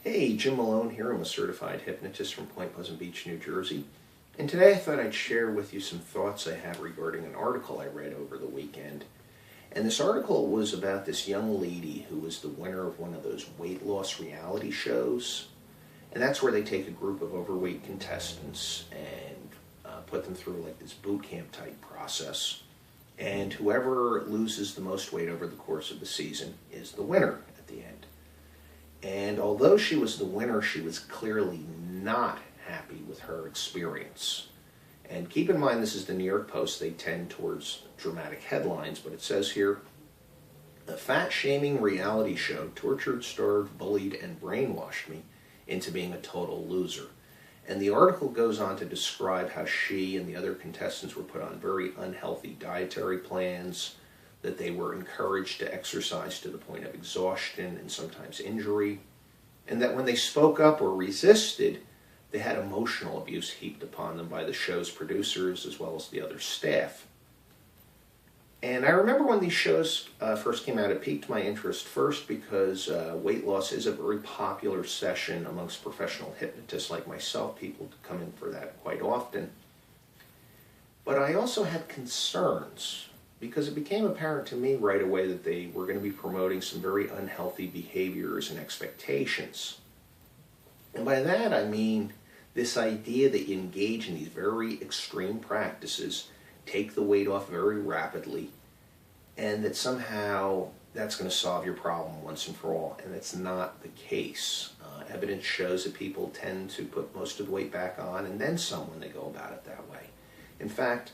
Hey, Jim Malone here. I'm a certified hypnotist from Point Pleasant Beach, New Jersey. And today I thought I'd share with you some thoughts I have regarding an article I read over the weekend. And this article was about this young lady who was the winner of one of those weight loss reality shows. And that's where they take a group of overweight contestants and put them through like this boot camp type process. And whoever loses the most weight over the course of the season is the winner at the end. And although she was the winner, she was clearly not happy with her experience. And keep in mind, this is the New York Post. They tend towards dramatic headlines, but it says here, "A fat-shaming reality show tortured, starved, bullied, and brainwashed me into being a total loser." And the article goes on to describe how she and the other contestants were put on very unhealthy dietary plans, that they were encouraged to exercise to the point of exhaustion and sometimes injury, and that when they spoke up or resisted, they had emotional abuse heaped upon them by the show's producers as well as the other staff. And I remember when these shows first came out, it piqued my interest first because weight loss is a very popular session amongst professional hypnotists like myself. People come in for that quite often. But I also had concerns, because it became apparent to me right away that they were going to be promoting some very unhealthy behaviors and expectations. And by that I mean this idea that you engage in these very extreme practices, take the weight off very rapidly, and that somehow that's going to solve your problem once and for all. And it's not the case. Evidence shows that people tend to put most of the weight back on and then some when they go about it that way. In fact,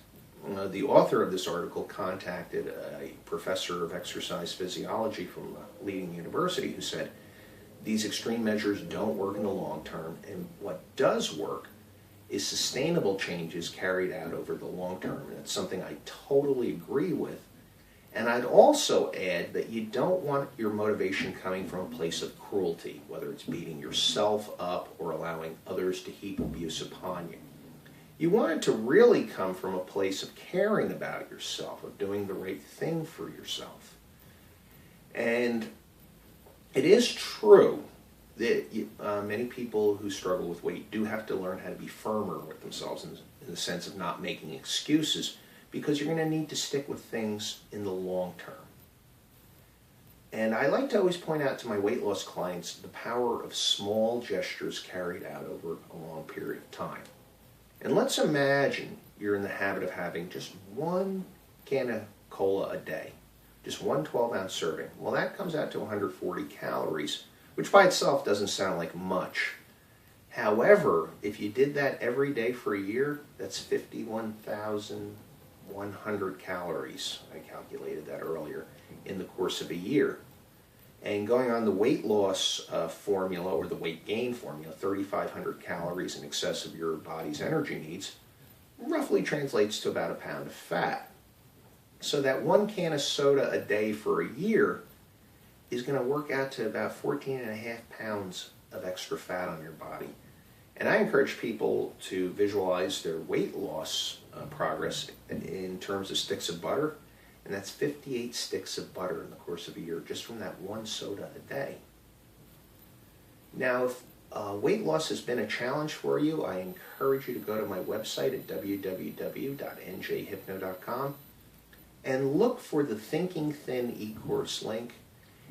the author of this article contacted a professor of exercise physiology from a leading university who said these extreme measures don't work in the long term, and what does work is sustainable changes carried out over the long term. And it's something I totally agree with. And I'd also add that you don't want your motivation coming from a place of cruelty, whether it's beating yourself up or allowing others to heap abuse upon you. You want it to really come from a place of caring about yourself, of doing the right thing for yourself. And it is true that many people who struggle with weight do have to learn how to be firmer with themselves in the sense of not making excuses, because you're going to need to stick with things in the long term. And I like to always point out to my weight loss clients the power of small gestures carried out over a long period of time. And let's imagine you're in the habit of having just one can of cola a day, just one 12-ounce serving. Well, that comes out to 140 calories, which by itself doesn't sound like much. However, if you did that every day for a year, that's 51,100 calories. I calculated that earlier, in the course of a year. And going on the weight loss formula, or the weight gain formula, 3,500 calories in excess of your body's energy needs, roughly translates to about a pound of fat. So that one can of soda a day for a year is going to work out to about 14.5 pounds of extra fat on your body. And I encourage people to visualize their weight loss progress in terms of sticks of butter. And that's 58 sticks of butter in the course of a year, just from that one soda a day. Now, if weight loss has been a challenge for you, I encourage you to go to my website at www.njhypno.com and look for the Thinking Thin e-course link.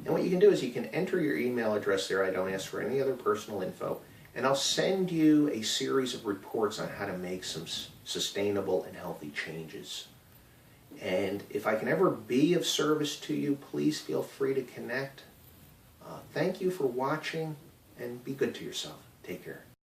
And what you can do is you can enter your email address there. I don't ask for any other personal info. And I'll send you a series of reports on how to make some sustainable and healthy changes. And if I can ever be of service to you, please feel free to connect. Thank you for watching, and be good to yourself. Take care.